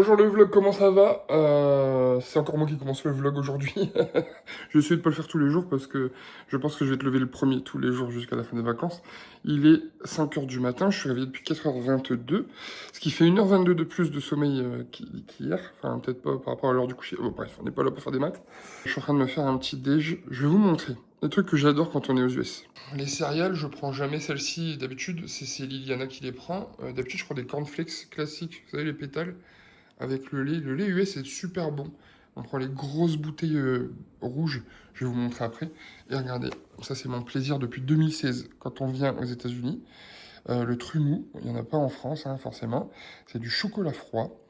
Bonjour le vlog, comment ça va? C'est encore moi qui commence le vlog aujourd'hui. Je vais essayer de pas le faire tous les jours parce que je pense que je vais te lever le premier tous les jours jusqu'à la fin des vacances. Il est 5h du matin, je suis réveillé depuis 4h22, ce qui fait 1h22 de plus de sommeil qu'hier. Enfin, peut-être pas par rapport à l'heure du coucher. Bon, bref, on n'est pas là pour faire des maths. Je suis en train de me faire un petit déj. Je vais vous montrer les trucs que j'adore quand on est aux US. Les céréales, je prends jamais celles-ci. D'habitude, c'est Liliana qui les prend. D'habitude, je prends des cornflakes classiques, vous savez, les pétales. Avec le lait. Le lait US est super bon. On prend les grosses bouteilles rouges. Je vais vous montrer après. Et regardez, ça c'est mon plaisir depuis 2016 quand on vient aux États-Unis. Le Trumou, il n'y en a pas en France, hein, forcément. C'est du chocolat froid.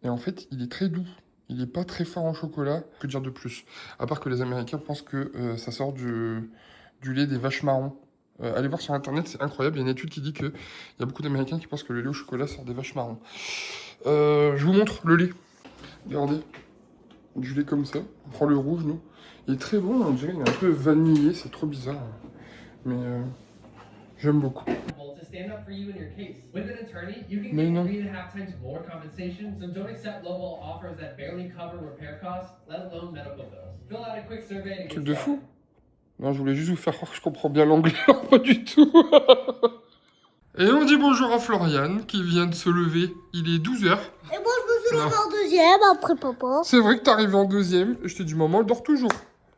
Et en fait, il est très doux. Il n'est pas très fort en chocolat. Que dire de plus? À part que les Américains pensent que ça sort du lait des vaches marrons. Allez voir sur internet, c'est incroyable. Il y a une étude qui dit qu'il y a beaucoup d'Américains qui pensent que le lait au chocolat sort des vaches marrons. Je vous montre le lait. Regardez, du lait comme ça. On prend le rouge, nous. Il est très bon, on dirait, il est un peu vanillé, c'est trop bizarre. Mais j'aime beaucoup. Mais non. Truc de fou. Non, je voulais juste vous faire croire que je comprends bien l'anglais, pas du tout. Et on dit bonjour à Florian qui vient de se lever. Il est 12h. Et moi, je me suis levé en deuxième après papa. C'est vrai que t'es arrivé en deuxième. Et je t'ai dit, maman, elle dort toujours.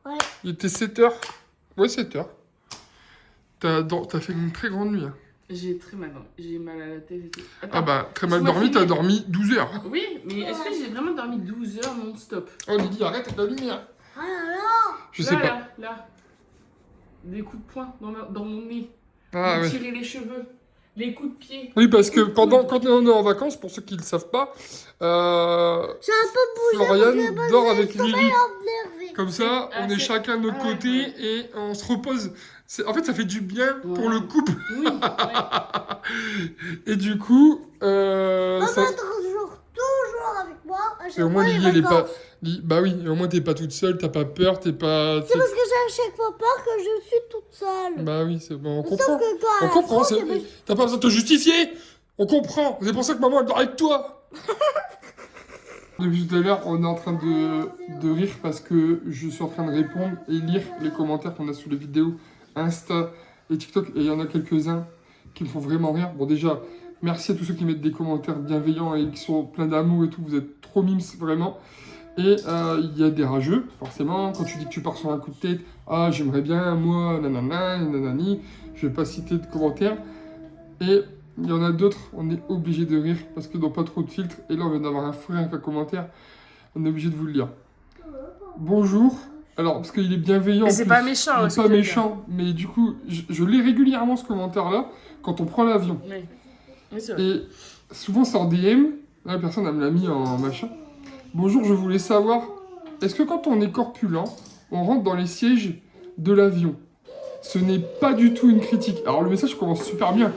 Ouais. Il était 7h. Ouais, 7h. T'as fait une très grande nuit. Hein. J'ai très mal dormi. J'ai mal à la tête et tout. Attends, ah bah, très mal dormi, t'as dormi 12 heures. Oui, mais est-ce que j'ai vraiment dormi 12 heures non-stop? Oh, Lydie, arrête la lumière. Ah là là. Je sais pas. Là. Des coups de poing dans mon nez. Ah, ouais. Tirer les cheveux. Les coups de pied. Oui, parce que quand on est en vacances, pour ceux qui ne le savent pas, J'ai un peu bougé. Florian dort avec Lily. Énervé. Comme ça, on est chacun de notre côté et on se repose. En fait, ça fait du bien pour le couple. Oui, ouais. Et du coup, Maman ça... toujours avec moi. Et au moins, Lily, elle est pas... Bah oui, et au moins, t'es pas toute seule, t'as pas peur, t'es pas... C'est parce que j'ai à chaque fois peur que je suis toute seule. Bah oui, c'est bon, on comprend. Sauf que quand on comprend, France, t'as pas besoin de te justifier. On comprend, c'est pour ça que maman, elle dort avec toi. Depuis tout à l'heure, on est en train de rire parce que je suis en train de répondre et lire les commentaires qu'on a sous les vidéos Insta et TikTok. Et il y en a quelques-uns qui me font vraiment rire. Bon, déjà, merci à tous ceux qui mettent des commentaires bienveillants et qui sont pleins d'amour et tout. Vous êtes trop mimes, vraiment. Et il y a des rageux, forcément. Quand tu dis que tu pars sur un coup de tête, ah, j'aimerais bien, moi, nanana, nanani. Je vais pas citer de commentaires. Et il y en a d'autres, on est obligé de rire parce que dans pas trop de filtres. Et là, on vient d'avoir un frère avec un commentaire. On est obligé de vous le lire. Bonjour. Alors, parce qu'il est bienveillant. Mais c'est pas méchant. Il est pas méchant. Mais du coup, je lis régulièrement ce commentaire-là quand on prend l'avion. Oui. Oui, c'est vrai. Et souvent, c'est en DM. Là, la personne, elle me l'a mis en machin. Bonjour, je voulais savoir, est-ce que quand on est corpulent, on rentre dans les sièges de l'avion? Ce n'est pas du tout une critique. Alors, le message commence super bien.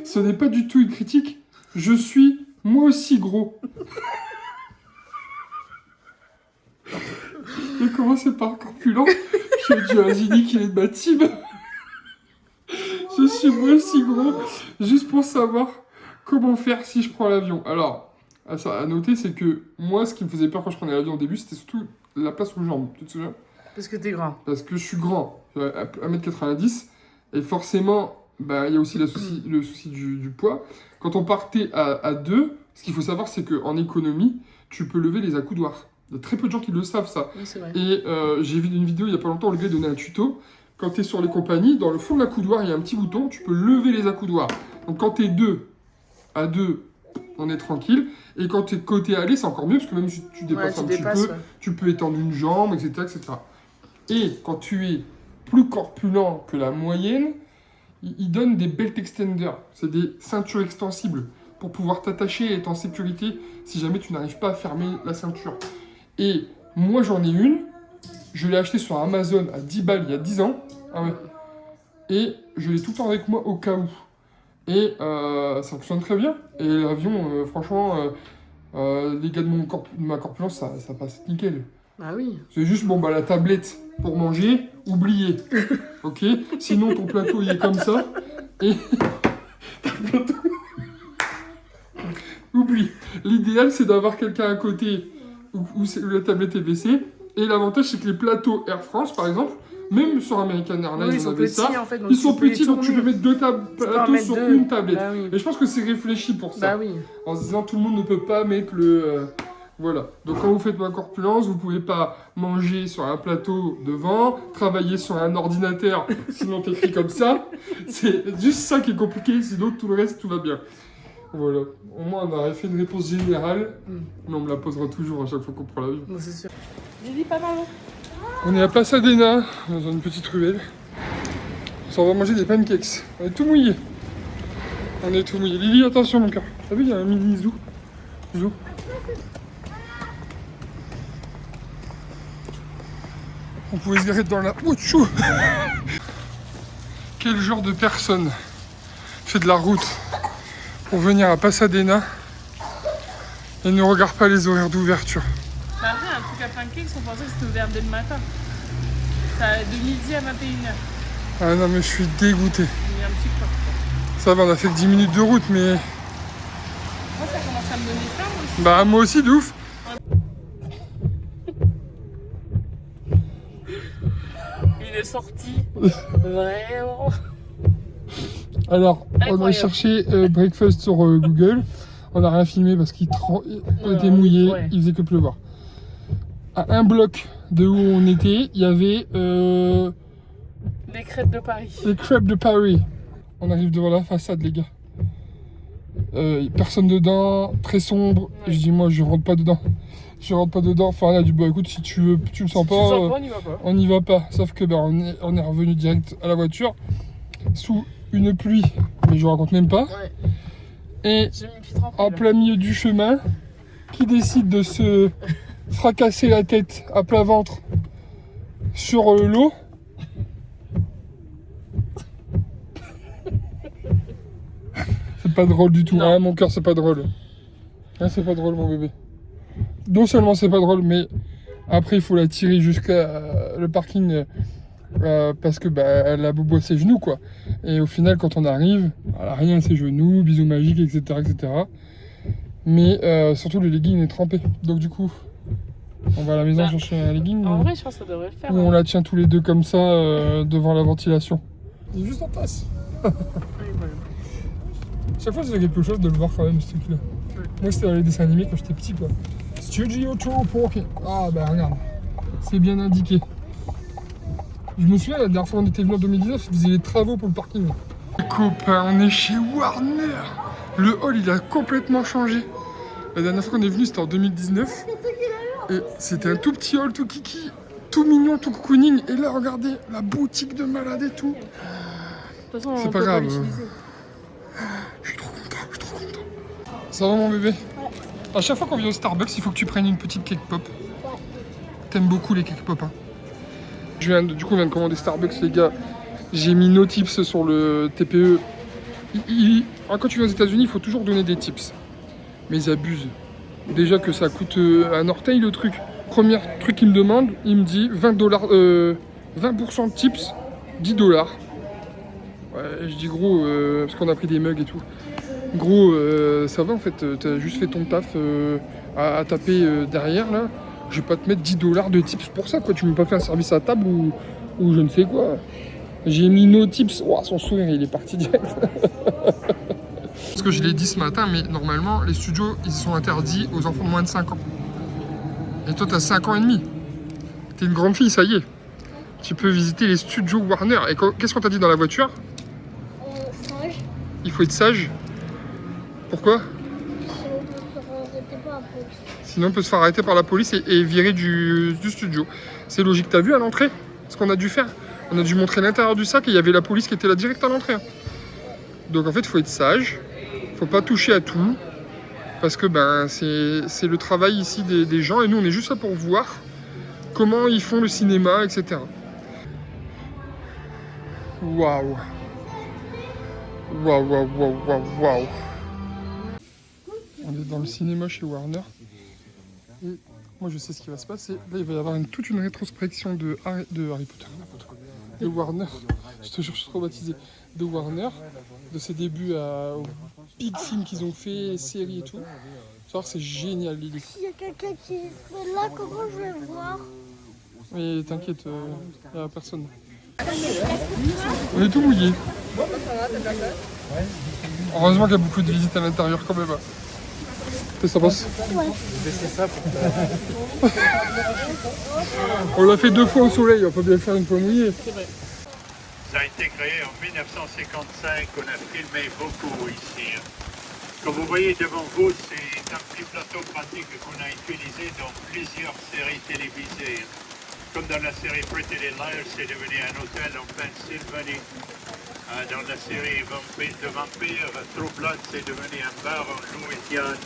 Ce n'est pas du tout une critique. Je suis moi aussi gros. J'ai commencé par corpulent. J'ai dit à Zini qu'il est de ma team. Je suis moi aussi gros. Juste pour savoir comment faire si je prends l'avion. Alors, à noter, c'est que moi, ce qui me faisait peur quand je prenais l'avion au début, c'était surtout la place aux jambes. Tu te souviens? Parce que t'es grand. Parce que je suis grand. 1m90. Et forcément... Bah, il y a aussi le souci du poids. Quand on partait à deux, ce qu'il faut savoir, c'est qu'en économie, tu peux lever les accoudoirs. Il y a très peu de gens qui le savent, ça. Oui, c'est vrai. Et j'ai vu une vidéo il n'y a pas longtemps, le gars donnait un tuto. Quand tu es sur les compagnies, dans le fond de l'accoudoir, il y a un petit bouton, tu peux lever les accoudoirs. Donc quand tu es à deux, on est tranquille. Et quand tu es côté aller, c'est encore mieux, parce que même si tu dépasses un petit peu, tu peux étendre une jambe, etc., etc. Et quand tu es plus corpulent que la moyenne, ils donnent des belt extenders, c'est des ceintures extensibles pour pouvoir t'attacher et être en sécurité si jamais tu n'arrives pas à fermer la ceinture. Et moi j'en ai une, je l'ai achetée sur Amazon à 10 balles il y a 10 ans, ah ouais. Et je l'ai tout le temps avec moi au cas où. Et ça fonctionne très bien. Et l'avion, franchement, les gars de ma corpulence, ça passe nickel. Ah oui. C'est juste, bon, bah la tablette pour manger, oubliez. Ok? Sinon, ton plateau, il est comme ça. Et... oublie. L'idéal, c'est d'avoir quelqu'un à côté où la tablette est baissée. Et l'avantage, c'est que les plateaux Air France, par exemple, même sur American Airlines, ils on sont avait petits ça. en fait. Ils sont petits, donc tu peux mettre deux plateaux sur une tablette. Bah oui. Et je pense que c'est réfléchi pour ça. Bah oui. En se disant, tout le monde ne peut pas mettre le... voilà. Donc quand vous faites ma corpulence, vous pouvez pas manger sur un plateau devant, travailler sur un ordinateur, sinon t'écris comme ça. C'est juste ça qui est compliqué, sinon tout le reste, tout va bien. Voilà. Au moins, on a fait une réponse générale, mais on me la posera toujours à chaque fois qu'on prend l'avion. Bon, c'est sûr. Lily, pas mal. On est à Pasadena, dans une petite ruelle. On s'en va manger des pancakes. On est tout mouillé. On est tout mouillé. Lily, attention mon cœur. T'as vu, il y a un mini zoo. Zoo. On pouvait se garer dans la... Oh, chou. Quel genre de personne fait de la route pour venir à Pasadena et ne regarde pas les horaires d'ouverture? Bah après, un truc à pancakes, on pensait que c'était ouvert dès le matin. Ça, de midi à 21h. Ah non, mais je suis dégoûté. Il y a un petit peu. Ça va, on a fait que 10 minutes de route, mais... Moi, ça commence à me donner faim, moi aussi. Bah, moi aussi, de ouf. Il est sorti. Vraiment. Alors, on a Incroyable. cherché breakfast sur Google. On n'a rien filmé parce qu'il était mouillé, ouais. il faisait que pleuvoir. À un bloc de où on était, il y avait Les crêpes de Paris. les crêpes de Paris. On arrive devant la façade, les gars. Personne dedans, très sombre. Ouais. Je dis, moi, je rentre pas dedans. Je rentre pas dedans. Enfin, là, du bon, écoute, si tu veux, tu le sens Si pas, tu sens pas, on n'y va pas. on n'y va pas. Sauf que on est revenu direct à la voiture sous une pluie, mais je vous raconte même pas. Ouais. Et J'ai mis une petite trempée, en là. plein milieu du chemin, qui décide de se fracasser la tête à plat ventre sur l'eau. C'est pas drôle du tout, Non. hein, mon cœur, c'est pas drôle. Hein, c'est pas drôle, mon bébé. Non seulement c'est pas drôle, mais après il faut la tirer jusqu'à le parking parce que elle a bobo à ses genoux, quoi. Et au final, quand on arrive, elle a rien à ses genoux, bisous magiques, etc. etc. Mais surtout, le legging est trempé. Donc, du coup, on va à la maison Bah, chercher un legging En vrai, je pense que ça devrait le faire. ou on la tient tous les deux comme ça devant la ventilation. Il est juste en face. Oui, voilà. Chaque fois, ça fait quelque chose de le voir quand même, ce truc-là. Moi, c'était dans les dessins animés quand j'étais petit, quoi. Studio Tour Parking. Ah, bah regarde. C'est bien indiqué. Je me souviens, la dernière fois on était venu en 2019, ils faisaient les travaux pour le parking. Les copains, on est chez Warner. Le hall, il a complètement changé. La dernière fois qu'on est venu, c'était en 2019. Et c'était un tout petit hall, tout kiki, tout mignon, tout cocooning. Et là, regardez, la boutique de malade et tout. De toute façon, C'est on pas peut grave. l'utiliser. Je suis trop content, je suis trop content. Ça va, mon bébé? À chaque fois qu'on vient au Starbucks, il faut que tu prennes une petite cake pop. T'aimes beaucoup les cake pop, hein? Du coup, on vient de commander Starbucks, les gars. J'ai mis no tips sur le TPE. Quand tu viens aux États-Unis, il faut toujours donner des tips. Mais ils abusent. Déjà que ça coûte un orteil le truc. Premier truc qu'il me demande, il me dit 20 20% de tips, $10. Ouais, je dis gros, parce qu'on a pris des mugs et tout. Gros, ça va en fait, t'as juste fait ton taf à taper derrière là. Je vais pas te mettre $10 de tips pour ça, quoi. Tu m'as pas fait un service à table ou je ne sais quoi. J'ai mis no tips. Ouah, son sourire, il est parti direct. Parce que je l'ai dit ce matin, mais normalement, les studios, ils sont interdits aux enfants de moins de 5 ans. Et toi, t'as 5 ans et demi. T'es une grande fille, ça y est. Tu peux visiter les studios Warner. Et qu'est-ce qu'on t'a dit dans la voiture? Sage. Il faut être sage. Pourquoi? Sinon, on peut se faire arrêter par la police et virer du studio. C'est logique. T'as vu à l'entrée ce qu'on a dû faire? On a dû montrer l'intérieur du sac et il y avait la police qui était là direct à l'entrée. Donc en fait, il faut être sage. Faut pas toucher à tout. Parce que c'est le travail ici des gens. Et nous, on est juste là pour voir comment ils font le cinéma, etc. Waouh. Waouh, waouh, waouh, waouh, waouh. On est dans le cinéma chez Warner. Et moi je sais ce qui va se passer. Là il va y avoir toute une rétrospection de Harry Potter. De Warner. Je te jure, je suis traumatisé. De Warner, de ses débuts big film qu'ils ont fait, séries et tout. Genre, c'est génial, Lily. S'il y a quelqu'un qui est là, comment je vais le voir? Mais t'inquiète, y a personne. On est tout mouillé. Heureusement qu'il y a beaucoup de visites à l'intérieur quand même. Qu'est-ce que t'en penses? On l'a fait 2 fois au soleil, on peut bien le faire une fois mouillé. Ça a été créé en 1955, on a filmé beaucoup ici. Comme vous voyez devant vous, c'est un petit plateau pratique qu'on a utilisé dans plusieurs séries télévisées. Comme dans la série Pretty Little Liars, c'est devenu un hôtel en Pennsylvanie. Dans la série de Vampire, True Blood, c'est devenu un bar en Louisiane.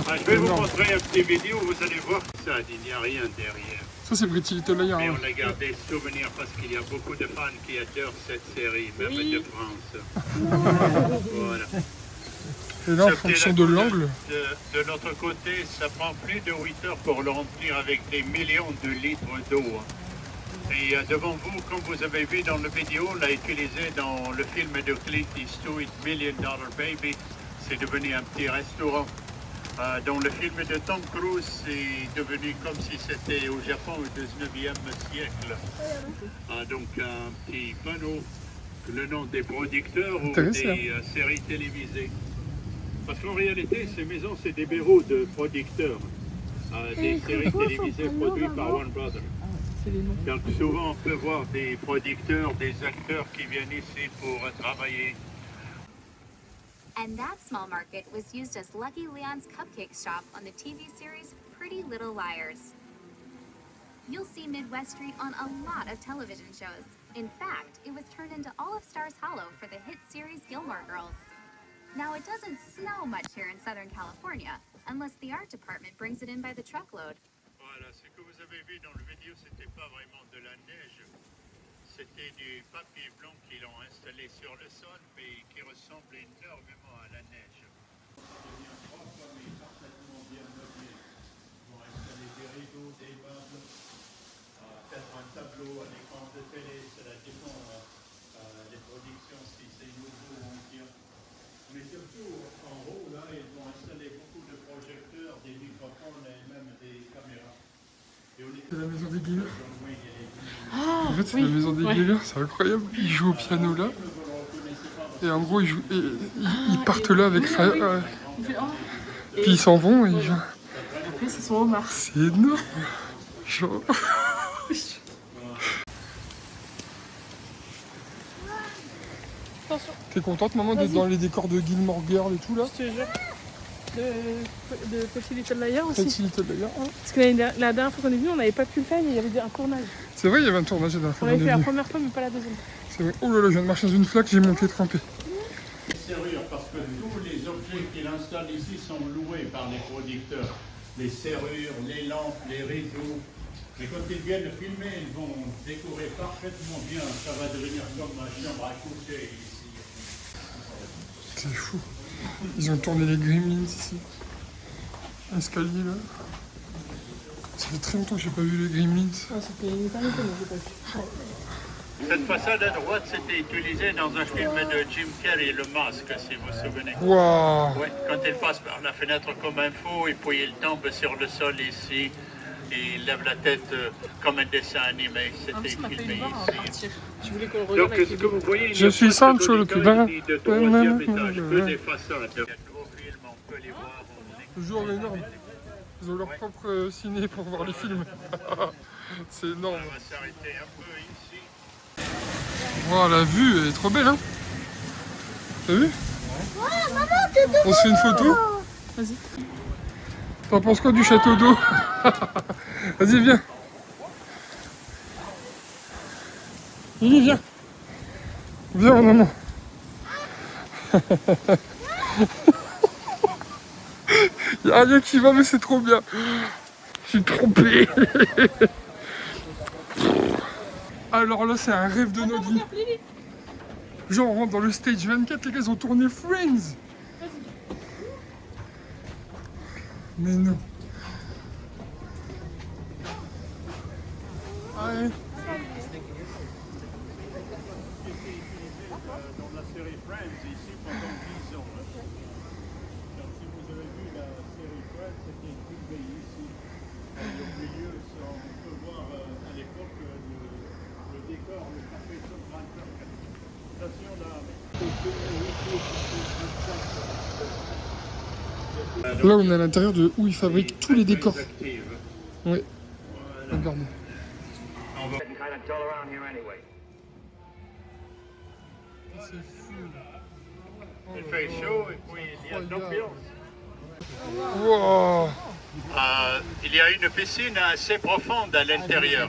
Je vais vous montrer un petit vidéo, vous allez voir ça, il n'y a rien derrière. Ça c'est Pretty Little Liars. Mais on a gardé souvenir parce qu'il y a beaucoup de fans qui adorent cette série, même de France. Voilà. Et là, en fonction de l'angle. De notre côté, ça prend plus de 8 heures pour le remplir avec des millions de litres d'eau. Et devant vous, comme vous avez vu dans la vidéo, on l'a utilisé dans le film de Clint Eastwood, $1 Million Baby. C'est devenu un petit restaurant. Dans le film de Tom Cruise, c'est devenu comme si c'était au Japon au 19e siècle. Donc un petit panneau, le nom des producteurs ou des séries télévisées. Parce qu'en réalité, ces maisons, c'est des bureaux de producteurs. Des séries télévisées produites par Warner Brothers. Donc souvent, on peut voir des producteurs, des acteurs qui viennent ici pour travailler. And that small market was used as Lucky Leon's cupcake shop on the TV series Pretty Little Liars. You'll see Midwest Street on a lot of television shows. In fact, it was turned into All of Stars Hollow for the hit series Gilmore Girls. Now, it doesn't snow much here in Southern California, unless the art department brings it in by the truckload. Voilà, ce que vous avez vu dans la vidéo, c'était pas vraiment de la neige. C'était du papier blanc qu'ils ont installé sur le sol, mais qui ressemble énormément à la neige. Parfaitement bien meublé. Ils vont installer des rideaux, des meubles, peut-être un tableau, un écran de télé, cela dépend des productions, si c'est nouveau ou ancien. Mais surtout, en haut, là, ils vont installer beaucoup de projecteurs, des microphones et même des caméras. C'est la maison des gamers. En fait, c'est la maison des gamers, c'est incroyable. Ils jouent au piano là. Et en gros, ils partent là avec ça. Puis ils s'en vont et Après, c'est son homard. c'est énorme. Genre. Attention, T'es contente, maman, d'être dans les décors de Gilmore Girl et tout là? je te jure. De Pretty Little Liars aussi. Pretty Little Liars, hein. Parce que la dernière fois qu'on est venu, on n'avait pas pu le faire, il y avait un tournage. C'est vrai, il y avait un tournage dans la On fois l'avait qu'on fait est la venu. première fois, mais pas la deuxième. C'est vrai. Oh là là, je viens de marcher dans une flaque, j'ai mon pied trempé. Les serrures, parce que tous les objets qu'il installe ici sont loués par les producteurs. Les serrures, les lampes, les rideaux. Et quand ils viennent filmer, ils vont décorer parfaitement bien. Ça va devenir comme ma chambre à coucher ici. C'est fou. Ils ont tourné les Gremlins ici. Escalier là. Ça fait très longtemps que j'ai pas vu les Gremlins. Ah, c'était une éternité, mais j'ai pas vu. Cette façade à droite, c'était utilisé dans un film de Jim Carrey, Le Masque, si vous vous souvenez. Waouh. Ouais, quand il passe par la fenêtre comme un fou, et puis il tombe sur le sol ici, et il lève la tête comme un dessin animé. C'était On a fait filmé une voir en ici. partir. Je voulais qu'on le regarde Donc, avec ce les que vous voyez, il Je n'y a suis pas de Sancho le codicole cubain. ni de troisième étage, que des façades. Il y a de nouveaux films, on peut les voir. Toujours énorme. Ils ont leur propre ciné pour voir les films. C'est énorme. On va s'arrêter un peu ici. Wow, la vue elle est trop belle, hein. T'as vu? Maman, On se fait une photo? Vas-y. T'en penses quoi du château d'eau? Vas-y, viens. Lily, viens. Viens, mon maman. Il n'y a rien qui va, mais c'est trop bien. Je suis trompé. Alors là, c'est un rêve de notre vie. Genre, on rentre dans le stage 24, les gars, ils ont tourné Friends. Mais non. Allez. qui était utilisé dans la série Friends ici pendant 10 ans. Donc si vous avez vu la série Friends, c'était filmé ici. Et au milieu, on peut voir à l'époque le décor, le café Sopranteur. Attention là. Là, on est à l'intérieur de où ils fabriquent tous les décors. Oui. Regardez. Il fait chaud et puis il y a de l'ambiance. Wow. Il y a une piscine assez profonde à l'intérieur,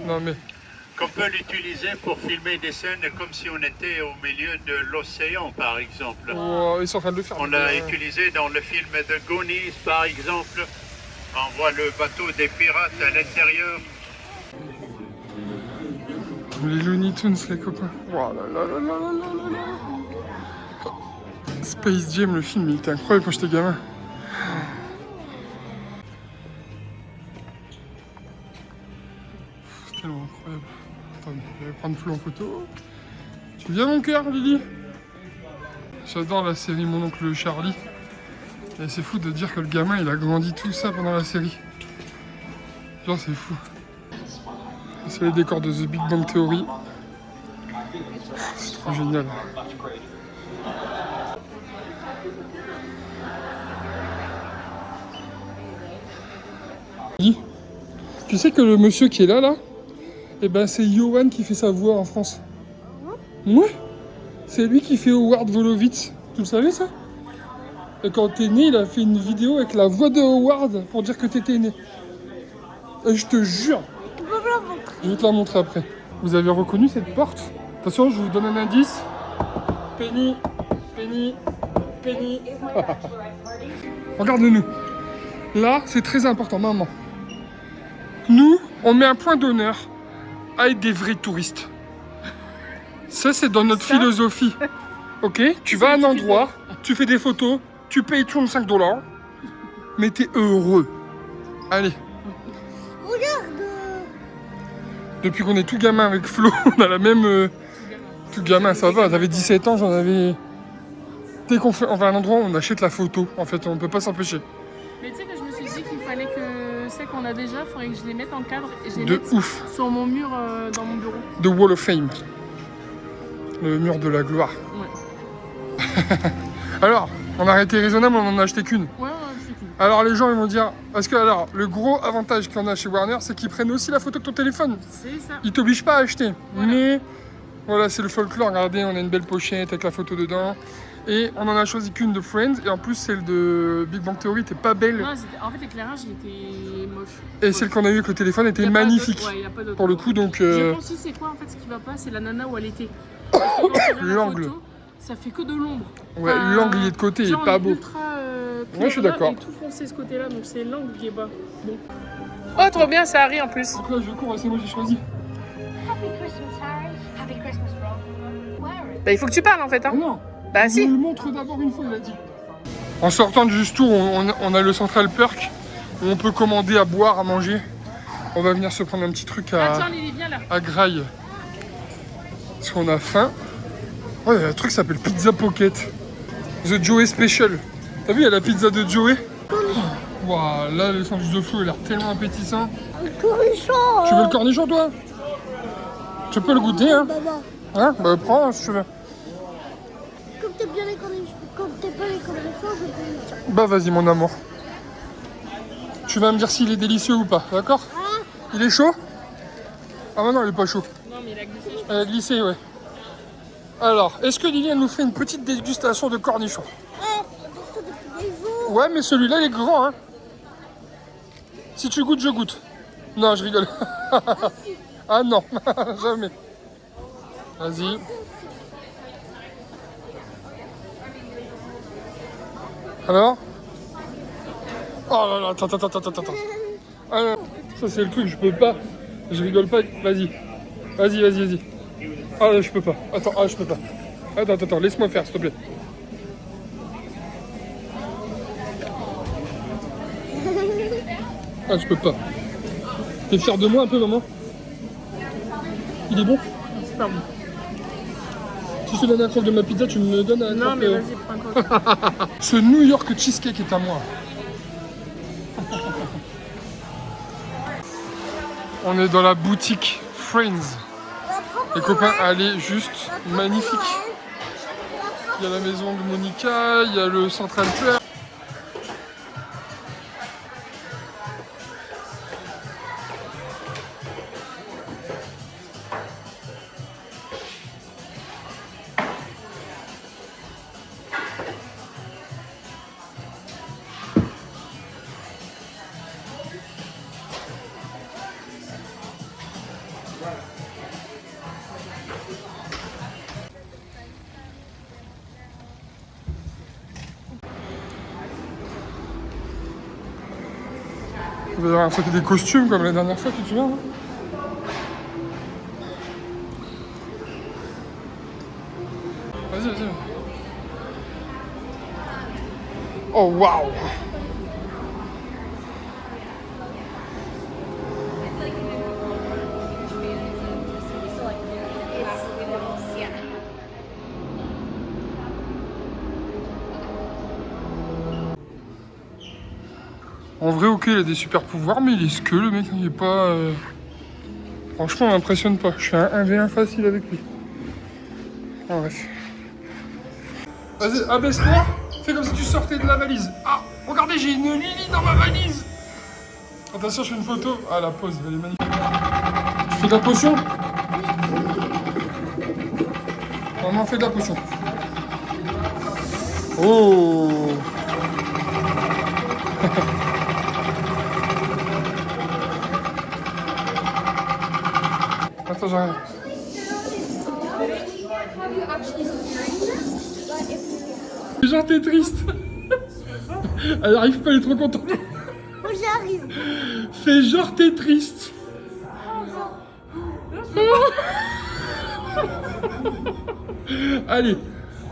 Non mais. qu'on peut l'utiliser pour filmer des scènes comme si on était au milieu de l'océan, par exemple. Wow, ils sont en train de le faire. On l'a utilisé dans le film The Goonies, par exemple. On voit le bateau des pirates à l'intérieur. Les Looney Tunes, les copains. Wow, là, là, là, là, là, là, là. Space Jam, le film, il était incroyable quand j'étais gamin. C'est tellement incroyable. Attends, je vais prendre Flo en photo. Tu viens, mon cœur, Lily? J'adore la série Mon oncle Charlie. Et c'est fou de dire que le gamin, il a grandi tout ça pendant la série. Genre, c'est fou. C'est les décors de The Big Bang Theory. C'est trop génial. Tu sais que le monsieur qui est là, eh ben c'est Johan qui fait sa voix en France. Ouais. C'est lui qui fait Howard Wolowitz. Tu le savais ça? Et quand t'es né, il a fait une vidéo avec la voix de Howard pour dire que t'étais né. Et je te jure. Je vais te la montrer après. Vous avez reconnu cette porte? Attention, je vous donne un indice. Penny, Penny, Penny. Regarde-nous. Là, c'est très important, maman. Nous, on met un point d'honneur à être des vrais touristes. Ça, c'est dans notre philosophie. Ok? Tu vas à un endroit, tu fais des photos, tu payes 35 $, mais t'es heureux. Allez. Regarde. Depuis qu'on est tout gamin avec Flo, on a la même... Tout gamin, ça va, t'avais 17 ans, j'en avais... Dès qu'on fait, on va à un endroit, on achète la photo. En fait, on peut pas s'empêcher. Mais tu sais que je me suis dit qu'il fallait que celles qu'on a déjà, il faudrait que je les mette en cadre et je les De mette ouf. sur mon mur dans mon bureau. The Wall of Fame. Le mur de la gloire. Ouais. Alors, on a arrêté raisonnable, on en a acheté qu'une. Ouais, c'est cool. Alors les gens ils vont dire, parce que alors le gros avantage qu'on a chez Warner, c'est qu'ils prennent aussi la photo de ton téléphone. C'est ça. Ils t'obligent pas à acheter. Voilà. Mais voilà, c'est le folklore. Regardez, on a une belle pochette avec la photo dedans. Et on en a choisi qu'une de Friends. Et en plus, celle de Big Bang Theory était pas belle. Non, en fait, l'éclairage il était moche. Et celle qu'on a eue avec le téléphone était Y a pas magnifique. d'autre- ouais, y a pas d'autre. Pour le coup, donc Je pense que c'est quoi en fait ce qui va pas, c'est la nana où elle était. Parce que quand tu regardes la L'angle. photo, ça fait que de l'ombre. ouais, Enfin, l'angle il est de côté, il genre, est pas on beau. ultra, Ouais, je suis clair là, d'accord. Et tout foncé ce côté-là, donc c'est l'angle qui est bas. Bon. Oh, trop bien, ça arrive en plus. Donc là, je cours, c'est moi j'ai choisi. Happy Christmas, Harry. Happy Christmas, Rob. Wear it. Bah, il faut que tu parles en fait. Hein. Ah non, Bah, je si. vous le montre d'abord une fois, il a dit. En sortant du Justour, on a le Central Perk où on peut commander à boire, à manger. On va venir se prendre un petit truc Ah, tiens, Lily, viens là. à Graille. Parce qu'on a faim. Oh, il y a un truc qui s'appelle Pizza Pocket. The Joey Special. T'as vu, il y a la pizza de Joey. Waouh, là, le sandwich de Flo, il a l'air tellement appétissant. Un cornichon. Tu veux le cornichon, toi? Tu peux le goûter, hein? Maman, Hein? Bah, prends, si tu veux. comme t'aimes bien les cornichons, comme t'aimes pas les cornichons, je peux le dire. Bah, vas-y, mon amour. Tu vas me dire s'il est délicieux ou pas, d'accord? Ah, Il est chaud? Ah, bah non, il est pas chaud. Non, mais il a glissé. Elle a glissé, ouais. Alors, est-ce que Liliane nous fait une petite dégustation de cornichons? pour ça depuis des jours. Ouais, mais celui-là, il est grand, hein. Si tu goûtes, je goûte. Non, je rigole. Ah non, jamais. Vas-y. Alors? Oh là là, attends. Ah non, ça c'est le truc, je peux pas. Je rigole pas. Vas-y. Vas-y. Ah là, je peux pas. Attends, je peux pas. Attends, laisse-moi faire, s'il te plaît. Ah, je peux pas. T'es fier de moi un peu, maman? Il est bon? C'est pas bon. Si je te donne la croque de ma pizza, tu me donnes la croque. Non, mais vas-y, prends un croque. Ce New York cheesecake est à moi. On est dans la boutique Friends. Les copains, elle est juste magnifique. Il y a la maison de Monica, il y a le Central Perk. Il va y avoir un truc des costumes comme la dernière fois, tu te souviens hein? Vas-y, vas-y. Oh waouh! En vrai, ok, il a des super pouvoirs, mais il est que le mec, il est pas. Franchement, il m'impressionne pas. Je fais un 1v1 facile avec lui. En bref. Vas-y, abaisse-toi. Fais comme si tu sortais de la valise. Ah, regardez, j'ai une Lily dans ma valise. Attention, je fais une photo. Ah, la pose, elle est magnifique. Tu fais de la potion? Maman fait de la potion. Oh. Attends, j'arrive. Genre, t'es triste. Elle arrive pas, elle est trop contente. Moi j'arrive. Fais genre, t'es triste. Allez,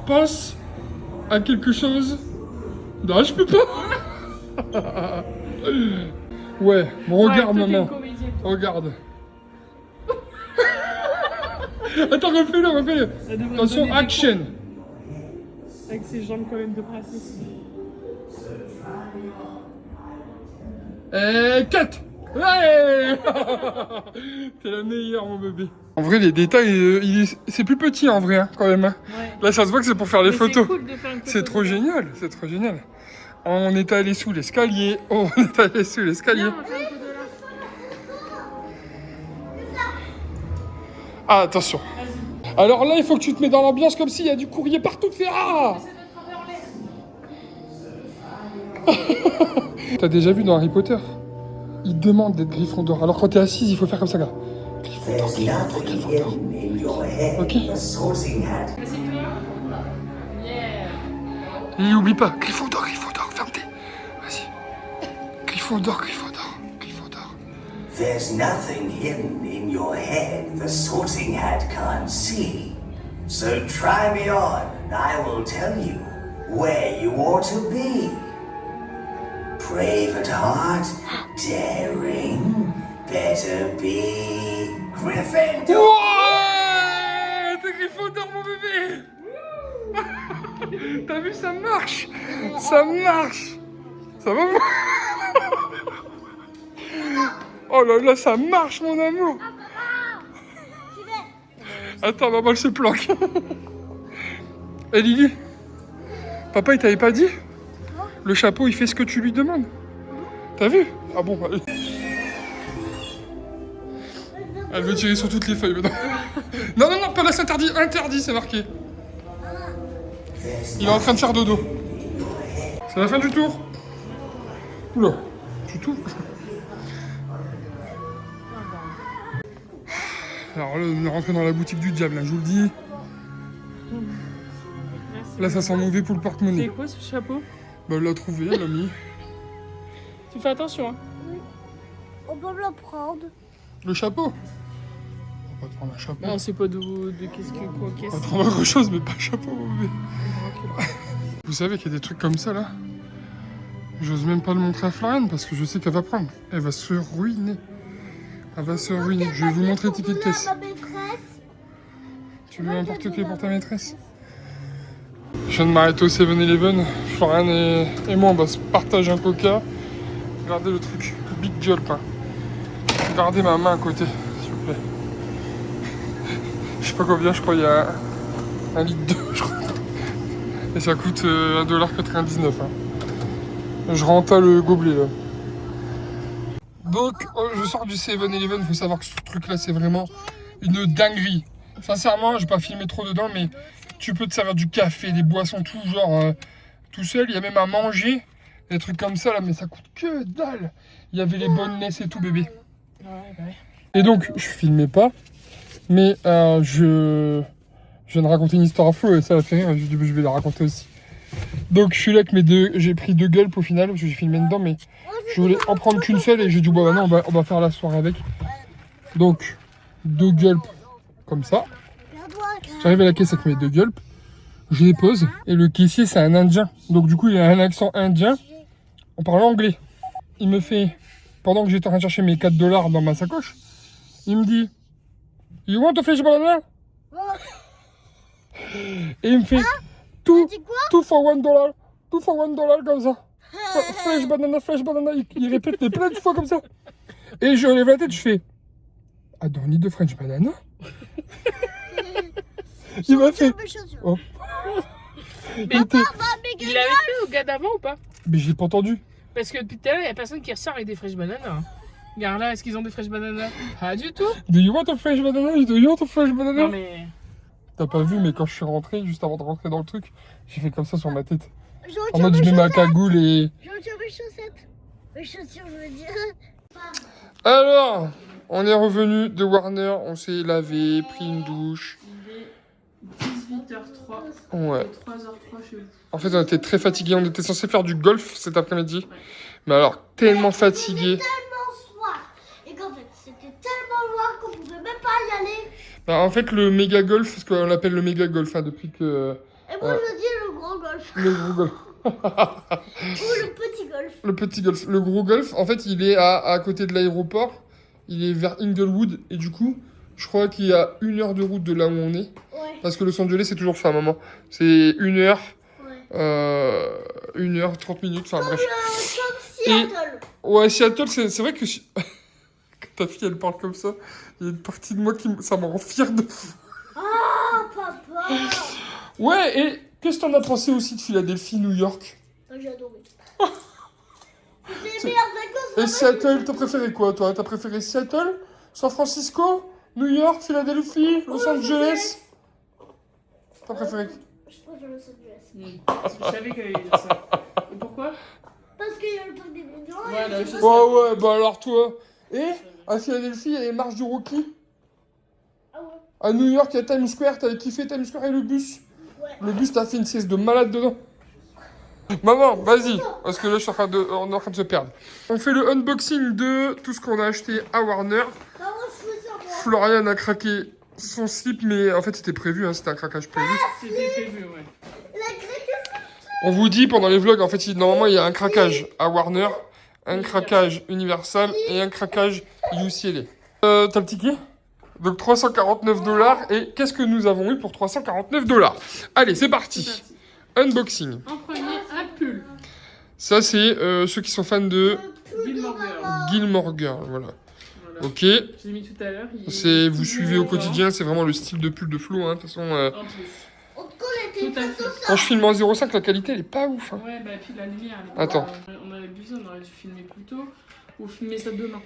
pense à quelque chose. Non, je peux pas. Ouais, bon, regarde, maman. Regarde. Attends, refais-le, refais-le. Attention, action. Avec ses jambes quand même de princesse. Cut. Ouais. T'es la meilleure, mon bébé. En vrai, les détails, c'est plus petit en vrai, hein, quand même. Hein. Ouais. Là, ça se voit que c'est pour faire les photos. C'est cool de faire une photo. C'est trop génial, c'est trop génial. On est allé sous l'escalier. Oh, on est allé sous l'escalier. Viens, on va faire une photo là. Ah, attention. Alors là, il faut que tu te mets dans l'ambiance comme s'il y a du courrier partout. Fais ah. T'as déjà vu dans Harry Potter? Il demande d'être Gryffondor. Alors quand t'es assise, il faut faire comme ça, gars. Gryffondor, Gryffondor, Gryffondor. Ok. Et oublie pas. Gryffondor, Gryffondor. Ferme tes. Vas-y. Gryffondor, Gryffondor, Gryffondor. There's nothing hidden in your head the sorting hat can't see. So try me on and I will tell you where you ought to be. Brave at heart, daring, better be Gryffindor. Ouais, t'es Gryffondor, mon bébé. T'as vu, ça marche. Ça marche. Ça va? Oh là là, ça marche, mon amour. Attends, maman, elle se planque. Eh Lily, papa, il t'avait pas dit? Le chapeau, il fait ce que tu lui demandes. T'as vu? Ah bon, allez. Elle veut tirer sur toutes les feuilles maintenant. Non, non, non, pas là, c'est interdit. Interdit, c'est marqué. Il est en train de faire dodo. C'est la fin du tour. Oula, du tout. Alors là, on est rentré dans la boutique du diable, hein, je vous le dis. Là, ça sent mauvais pour le C'est porte-monnaie. quoi ce chapeau? Bah, elle l'a trouvé, elle l'a mis. Tu fais attention, hein. On peut le prendre. Le chapeau? On va pas te prendre un chapeau. Non, c'est pas de qu'est-ce que quoi, On qu'est-ce va te prendre autre chose, mais pas un chapeau, mon bébé. Vous savez qu'il y a des trucs comme ça, là? J'ose même pas le montrer à Florian parce que je sais qu'elle va prendre. Elle va se ruiner. Elle va se ruiner. Je vais vous montrer les tickets de caisse. Tu veux un porte-clés pour ta maîtresse? Je viens de m'arrêter au 7-Eleven. Florian et moi, on va se partager un coca. Regardez le truc. Big Gulp. Hein. Regardez ma main à côté, s'il vous plaît. Je sais pas combien, je crois il y a 1,2 litre, je crois. Et ça coûte 1,99 $. Hein. Je renta le gobelet là. Donc, je sors du 7-Eleven. Il faut savoir que ce truc-là, c'est vraiment une dinguerie. Sincèrement, je vais pas filmer trop dedans, mais tu peux te servir du café, des boissons, tout genre, tout seul. Il y a même à manger, des trucs comme ça là, mais ça coûte que dalle. Il y avait les bonnes Ness et tout, bébé. Et donc, je filmais pas, mais je viens de raconter une histoire à Flo et ça l'a fait rire. Je vais la raconter aussi. Donc, je suis là avec mes deux. J'ai pris 2 gulps au final, parce que j'ai filmé dedans, mais je voulais en prendre qu'une seule et j'ai dit, bon, maintenant, on va faire la soirée avec. Donc, 2 gulps comme ça. J'arrive à la caisse avec mes 2 gulps. Je les pose et le caissier, c'est un indien. Donc, du coup, il a un accent indien en parlant anglais. Il me fait, pendant que j'étais en train de chercher mes 4 $ dans ma sacoche, il me dit, You want a fresh banana? Et il me fait, two for $1. 2 for $1 comme ça. Fresh banana. Il répète mais plein de fois comme ça. Et je lève la tête, je fais, I don't need the French banana. Il m'a fait, oh. Il l'avait fait au gars d'avant ou pas? Mais j'ai pas entendu. Parce que depuis tout à l'heure, il n'y a personne qui ressort avec des fresh bananas. Regarde là, est-ce qu'ils ont des fresh bananas? Pas du tout. Do you want a fresh banana? Do you want a fresh banana? Non mais... T'as pas vu, mais quand je suis rentré, juste avant de rentrer dans le truc, j'ai fait comme ça sur ma tête. Je En mode, je mets ma cagoule et... Je retire mes chaussettes. Mes chaussures, je veux dire. Alors, on est revenu de Warner, on s'est lavé, pris une douche. Il est 18h03. Ouais. 3h03 chez vous. En fait, on était très fatigués, on était censé faire du golf cet après-midi. Mais alors, tellement fatigués. Tellement soir. Et qu'en fait, c'était tellement loin qu'on pouvait même pas y aller. Bah, en fait, le méga golf, parce qu'on l'appelle le méga golf, hein, depuis que... Et moi, je dis le gros golf. Le gros golf. Ou le petit golf. Le petit golf. Le gros golf, en fait, il est à côté de l'aéroport. Il est vers Inglewood. Et du coup, je crois qu'il y a 1 heure de route de là où on est. Ouais. Parce que Los Angeles, c'est toujours ça, maman. C'est 1 heure, Ouais. 1 heure, 30 minutes, enfin bref. Comme Seattle. Ouais, Seattle, c'est vrai que quand ta fille, elle parle comme ça, il y a une partie de moi ça me rend fier de fou. Ah, papa. Ouais, et qu'est-ce que t'en as pensé aussi de Philadelphie, New York? J'ai adoré. C'était les meilleures vacances. Et Seattle, t'as préféré quoi, toi? T'as préféré Seattle, San Francisco, New York, Philadelphie, Los Angeles? T'as préféré? Je préfère Los Angeles. Je savais qu'elle allait dire ça. Et pourquoi? Parce qu'il y a le parc des Mignons. Voilà, je sais. Ouais, bah alors toi. Et à Philadelphie, il y a les marches du Rocky. Ah ouais. À New York, il y a Times Square. T'avais kiffé Times Square et le bus? Ouais. Le bus, t'as fait une sieste de malade dedans. Maman, vas-y, parce que là, on est en train de se perdre. On fait le unboxing de tout ce qu'on a acheté à Warner. Comment je fais ça, moi? Florian a craqué son slip, mais en fait, c'était prévu, hein, c'était un craquage prévu. C'était prévu, ouais. La grecque. On vous dit pendant les vlogs, en fait, normalement, il y a un craquage à Warner, un craquage Universal et un craquage UCLA. T'as le ticket? Donc 349 $. Et qu'est-ce que nous avons eu pour 349 $? Allez, c'est parti. Unboxing. En premier, un pull. Ça, c'est ceux qui sont fans de Gilmore Girl. Gilmore Girl, voilà. Voilà. Ok. Je l'ai mis tout à l'heure. Vous suivez au quotidien, c'est vraiment le style de pull de Flo, hein. De toute façon, En plus. On te colle Tout à fait. quand je filme en 0,5, la qualité, elle est pas ouf, hein. Ouais, bah puis la lumière. Elle est Attends. On aurait abusé, on aurait dû filmer plus tôt. Ou filmer ça demain.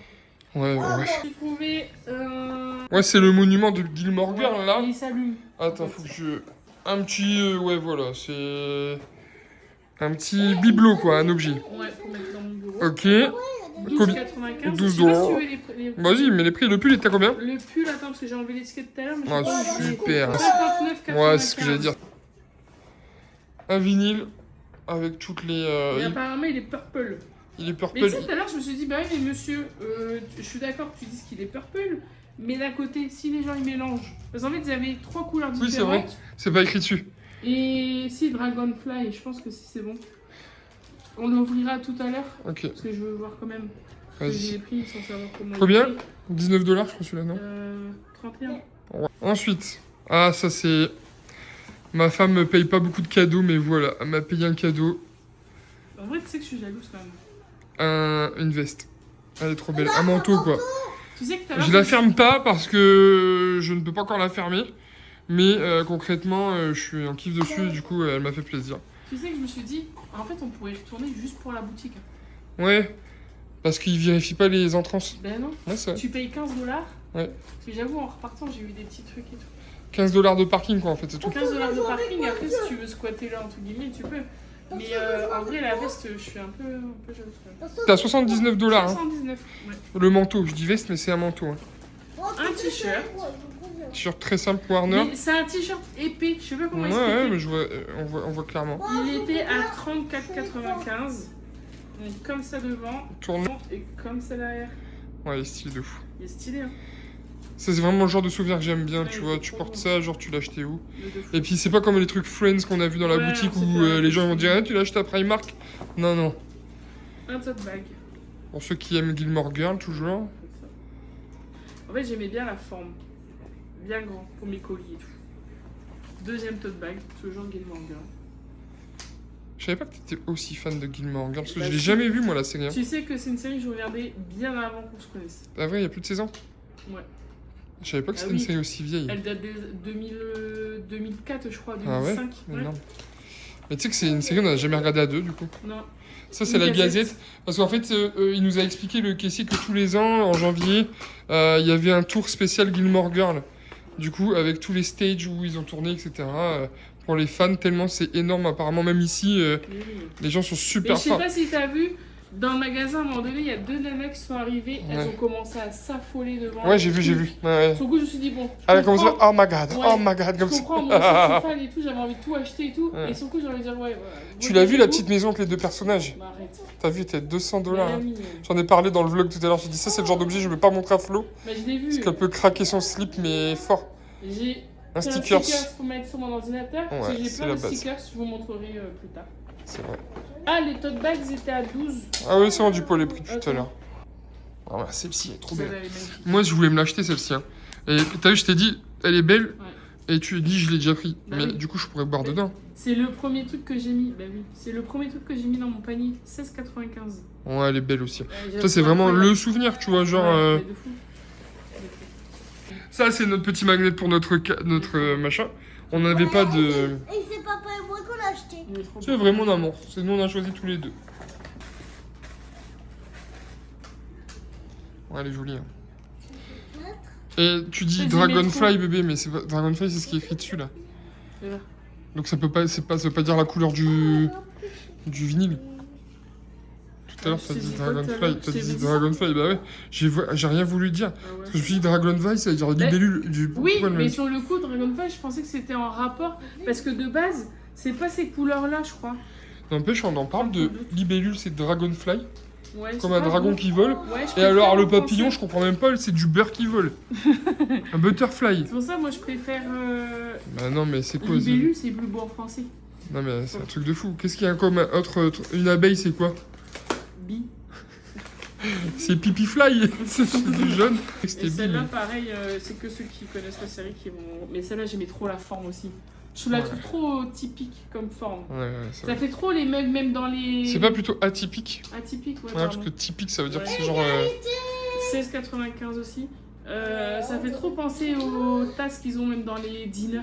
Ouais. J'ai trouvé Ouais, c'est le monument de Gilmore Girl, là. Et il s'allume. Attends, faut que je... Un petit... ouais, voilà, c'est... Un petit bibelot, quoi, un objet. Ouais, faut mettre dans mon bureau. Ok. 12,95. 12 Je sais pas $. si tu veux les Vas-y, mais les prix, le pull, il était à combien? Le pull, attends, parce que j'ai enlevé l'étiquette tout à l'heure. Mais Ah, je sais pas, super. 59,95. Ouais, c'est ce que j'allais dire. Un vinyle avec toutes les... Et apparemment, il est purple. il est purple. Mais tu sais, tout à l'heure, je me suis dit, bah oui, mais monsieur, je suis d'accord que tu dises qu'il est purple, mais d'un côté, si les gens ils mélangent. Parce qu'en fait, ils avaient 3 couleurs différentes. Oui, c'est vrai. C'est pas écrit dessus. Et si Dragonfly, je pense que si c'est bon. On l'ouvrira tout à l'heure. Ok. Parce que je veux voir quand même. Parce que j'ai les Vas-y. prix sans savoir comment. Combien il est pris. 19 $, je crois, celui-là, non? 31. Ouais. Ensuite, Ah, ça c'est... Ma femme me paye pas beaucoup de cadeaux, mais voilà, elle m'a payé un cadeau. En vrai, tu sais que je suis jalouse quand même. Une veste. Elle est trop belle. Un manteau, quoi. Tu sais que tout à l'heure, Je la ferme pas parce que je ne peux pas encore la fermer. Mais concrètement, je suis en kiff dessus et du coup, elle m'a fait plaisir. Tu sais que je me suis dit, en fait, on pourrait y retourner juste pour la boutique. Ouais, parce qu'ils vérifient pas les entrances. Ben non. Ouais, c'est vrai. Tu payes 15 $. Ouais. Parce que j'avoue, en repartant, j'ai eu des petits trucs et tout. 15 $ de parking, quoi, en fait, c'est tout. 15 $ de parking, après, si tu veux squatter là, entre guillemets, tu peux. Mais en vrai, la veste, je suis un peu jalouse quand même. T'as 79 $. Hein. 79, ouais. Le manteau, je dis veste, mais c'est un manteau. Hein. Un t-shirt. T-shirt très simple Warner. Mais c'est un t-shirt épais, je sais pas comment Ouais, expliquer. ouais, mais on voit clairement. Il était à 34,95. Donc comme ça devant, Tourne. et comme ça derrière. Ouais, il est stylé de fou. Il est stylé, hein. Ça, c'est vraiment le genre de souvenir que j'aime bien, Ouais, tu il vois. est Tu trop portes beau. ça, genre, tu l'as acheté où? Le de fou. Et puis, c'est pas comme les trucs Friends qu'on a vu dans la Ouais, boutique on s'est où fait les gens un vont dire, ah, tu l'as acheté à Primark. Non, non. Un tote bag. Pour ceux qui aiment Gilmore Girl, toujours. En fait, j'aimais bien la forme. Bien grand pour mes colis et tout. Deuxième tote bag, ce genre de Gilmore Girl. Je savais pas que t'étais aussi fan de Gilmore Girl, parce que Bah, je l'ai si. jamais vu, moi, la série. Hein. Tu sais que c'est une série que je regardais bien avant qu'on se connaisse. Ah vrai, il y a plus de 16 ans? Ouais. Je savais pas que Ah c'était oui. une série aussi vieille. Elle date de 2004, je crois, Ah ouais? 2005. Ouais. Énorme. Mais tu sais que c'est une série qu'on n'a jamais regardée à deux, du coup. Non. Ça, c'est Une la Gazette. Gazette. Parce qu'en fait, il nous a expliqué le caissier que tous les ans, en janvier, il y avait un tour spécial Gilmore Girl. Du coup, avec tous les stages où ils ont tourné, etc. Pour les fans, tellement c'est énorme. Apparemment, même ici, Oui. les gens sont Mais super je sais forts. pas si t'as vu, dans le magasin, à un moment donné, il y a deux nanas qui sont arrivées. Elles Ouais. ont commencé à s'affoler devant. Ouais, le j'ai vu, truc. j'ai vu. Ouais. Sur le coup, je me suis dit, bon. je Elle a commencé, comprends. oh my god, Ouais. oh my god, Je comme ça. comprends, moi aussi, je suis fan et tout, j'avais envie de tout acheter et tout. Ouais. Et sur le coup, j'ai envie de dire, ouais. Tu l'as vu, la petite maison avec les deux personnages? Bah, arrête. T'as vu, t'es 200 $. Mais Hein. ami, J'en ai parlé dans le vlog tout à l'heure. J'ai dit, ça, c'est le genre d'objet que je vais pas montrer à Flo. bah, je l'ai vu. Parce qu'elle peut craquer son slip, mais fort. J'ai Un plein de stickers. pour mettre sur mon ordinateur. Ouais, parce que j'ai c'est plein la de base. stickers, je vous montrerai plus tard. C'est vrai. Ah, les tote bags étaient à 12. Ah oui, c'est vendu pour les prix tout Ok. à l'heure. Ah ouais, celle-ci est trop Celle-là, belle. elle est magnifique. Moi, je voulais me l'acheter, celle-ci. Hein. Et t'as vu, je t'ai dit, elle est belle. Et tu dis, je l'ai déjà pris. Bah mais oui. du coup, je pourrais boire Mais- dedans. C'est le premier truc que j'ai mis. Bah oui, c'est le premier truc que j'ai mis dans mon panier. 16,95. Ouais, elle est belle aussi. J'ai Ça, c'est trouvé vraiment incroyable. le souvenir, tu vois. Genre, Ouais, mais de fou. ça, c'est notre petit magnet pour notre machin. On n'avait pas de. Et c'est papa et moi qu'on l'a acheté. Il est trop C'est beau. vraiment mon amour. C'est nous, on a choisi tous les deux. Ouais, elle est jolie. Hein. Et tu dis Ça, j'aimais Dragonfly, trop. bébé, mais c'est pas... Dragonfly, c'est ce qui est écrit dessus, là. Et là. Donc ça peut pas, ça veut pas dire la couleur du vinyle. Tout à l'heure, Je t'as t'ai dit dit quoi tout à Dragonfly, l'heure t'as Je t'ai dit dit ça Dragonfly, bah ouais. J'ai rien voulu dire. Ah ouais. Parce que je me suis dit Dragonfly, ça veut dire libellule du... Oui, Pourquoi mais le- sur le coup, Dragonfly, je pensais que c'était en rapport. Parce que de base, c'est pas ces couleurs-là, je crois. N'empêche, on en parle de libellule, c'est Dragonfly, Ouais, comme c'est un pas dragon bon. qui vole. Ouais, je Et alors, préfère le en papillon, français. je comprends même pas, c'est du beurre qui vole. Un butterfly. C'est pour ça, moi, je préfère. Bah non, mais c'est quoi Libellule, c'est plus beau en français. Non, mais c'est un truc de fou. Qu'est-ce qu'il y a comme autre... Une abeille, c'est quoi? Bi. C'est pipifly. C'est du jaune. Et C'était celle-là, bille. pareil, c'est que ceux qui connaissent la série qui vont. Mais celle-là, j'aimais trop la forme aussi. Je la Ouais. trouve trop typique comme forme. Ouais, c'est Ça vrai. fait trop les mugs, même dans les. C'est pas plutôt atypique? Atypique, ouais. Ouais, parce pardon. que typique, ça veut dire Ouais. que c'est genre... 16,95 aussi. Ça fait trop penser aux tasses qu'ils ont même dans les diners,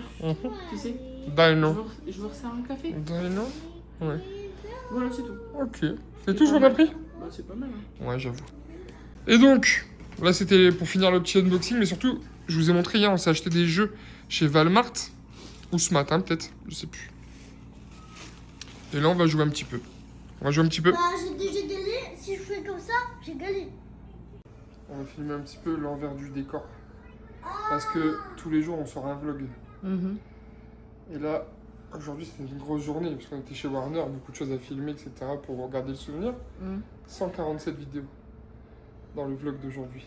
tu sais. Dino. Je veux resserre un café. Dino? Ouais. Voilà, c'est tout. Ok. C'est tout ce qu'on a pris? Bah, c'est pas mal. Hein. Ouais, j'avoue. Et donc, là, c'était pour finir le petit unboxing, mais surtout, je vous ai montré hier, on s'est acheté des jeux chez Walmart. Ou ce matin, peut-être. Je sais plus. Et là, on va jouer un petit peu. On va jouer un petit peu. Bah, j'ai gagné. Si je fais comme ça, j'ai gagné. On va filmer un petit peu l'envers du décor. Parce que tous les jours, on sort un vlog. Et là, aujourd'hui, c'était une grosse journée, parce qu'on était chez Warner, beaucoup de choses à filmer, etc. pour regarder le souvenir. 147 vidéos dans le vlog d'aujourd'hui.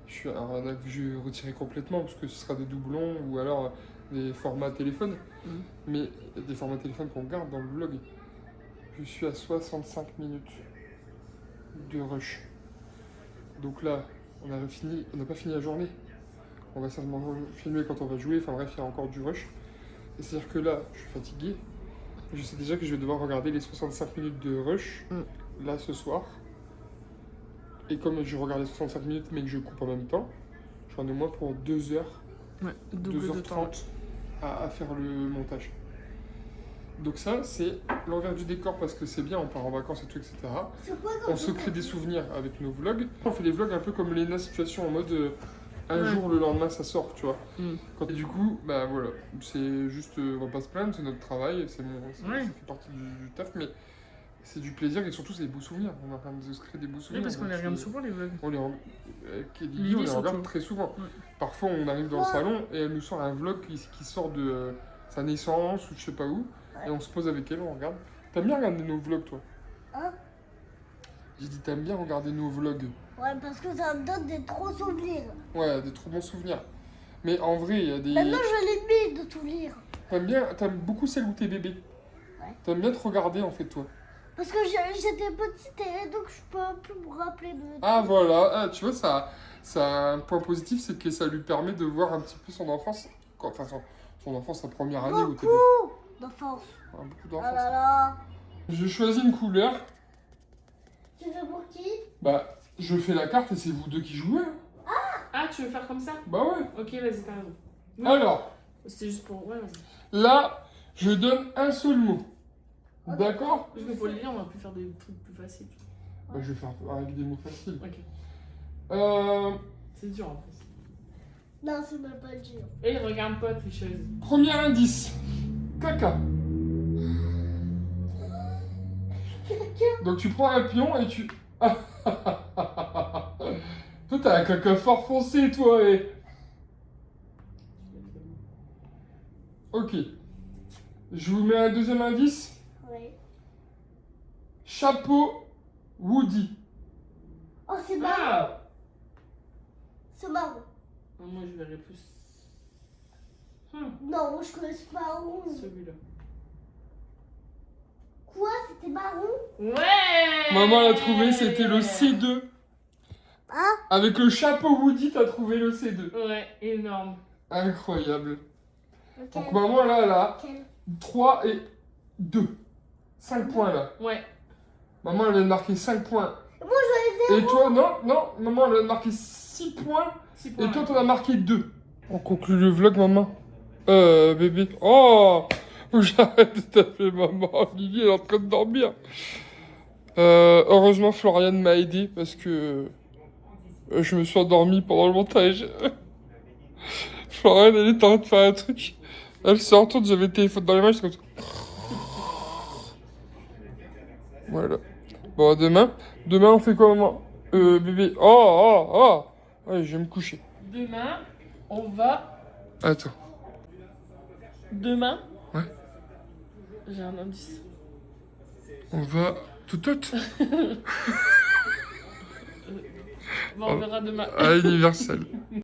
Je vais retirer complètement, parce que ce sera des doublons, ou alors des formats téléphone. Mais des formats téléphone qu'on garde dans le vlog. Je suis à 65 minutes de rush. Donc là, on n'a pas fini la journée. On va certainement filmer quand on va jouer. Enfin bref, il y a encore du rush. Et c'est-à-dire que là, je suis fatigué. Je sais déjà que je vais devoir regarder les 65 minutes de rush, là, ce soir. Et comme je regarde les 65 minutes, mais que je coupe en même temps, j'en ai au moins pour 2 heures, Ouais, double de temps. 2h30 à faire le montage. Donc ça, c'est l'envers du décor parce que c'est bien, on part en vacances et tout, etc. C'est quoi On se crée des souvenirs avec nos vlogs. On fait des vlogs un peu comme Lena Situation, en mode un Ouais. jour, le lendemain, ça sort, tu vois. Mm. Et du coup, bah voilà, c'est juste, on va pas se plaindre, c'est notre travail, Ouais. ça fait partie du taf, mais c'est du plaisir et surtout c'est des beaux souvenirs. On est en train de se créer des beaux Oui, souvenirs. parce qu'on donc les regarde c'est- souvent les vlogs. On les Kelly, Lily on les regarde surtout. très souvent. Ouais. Parfois, on arrive dans le salon et elle nous sort un vlog qui sort de sa naissance ou je sais pas où. Et on se pose avec elle, on regarde. T'aimes bien regarder nos vlogs, toi? Hein? J'ai dit, t'aimes bien regarder nos vlogs? Ouais, parce que ça me donne des trop souvenirs. Ouais, des trop bons souvenirs. Mais en vrai, il y a des... Maintenant, je les mets de souvenirs. T'aimes beaucoup celle où t'es bébé. Ouais. T'aimes bien te regarder, en fait, toi. Parce que j'étais petite et donc je peux plus me rappeler de... Ah, voilà. Ah, tu vois, ça a un point positif, c'est que ça lui permet de voir un petit peu son enfance. Enfin, son enfance, sa première année où t'es bébé. Beaucoup d'enfance. Ah, beaucoup Ah d'enfance. là là. Je choisis une couleur. Tu fais pour qui? Bah, je fais la carte et c'est vous deux qui jouez. Hein. Ah, tu veux faire comme ça? Bah ouais. Ok, vas-y, t'as raison. Oui. Alors, C'était juste pour... Ouais, vas-y. là, je donne un seul mot. D'accord? Parce que pour le lire, on va plus faire des trucs plus faciles. Bah, je vais faire avec des mots faciles. Ok. C'est dur en plus. Non, c'est même pas dur. Et regarde pas, tricheuse. Premier indice. Caca. Donc tu prends un pion et tu... Toi, t'as un caca fort foncé, toi, et... Ok. Je vous mets un deuxième indice. Oui. Chapeau Woody. Oh, c'est marrant. Ah! C'est marrant. Ah, moi, je verrais plus... Non, moi je connais ce marron. Celui-là. Quoi? C'était marron? Ouais! Maman l'a trouvé, c'était le C2. Ah? Avec le chapeau Woody, t'as trouvé le C2. Ouais, énorme. Incroyable. Ok. Donc maman, là, elle a Quel? 3 et 2. 5 points, là. Ouais. Maman, elle vient de marquer 5 points. Moi je Et toi, non, maman, elle a marqué 6 points. 6 points. Et toi, t'en as marqué 2. On conclut le vlog, maman. Bébé. Oh! J'arrête de t'appeler maman. Lily, elle est en train de dormir. Heureusement, Floriane m'a aidé parce que je me suis endormi pendant le montage. Floriane, elle était en train de faire un truc. Elle se retourne, j'avais le téléphone dans les mains, j'étais comme ça. Voilà. Bon, demain, on fait quoi, maman? Bébé. Oh! Ouais, je vais me coucher. Demain, on va... Attends. Demain? Ouais. J'ai un indice. On va... Tout. Bon, on verra demain. À Universal.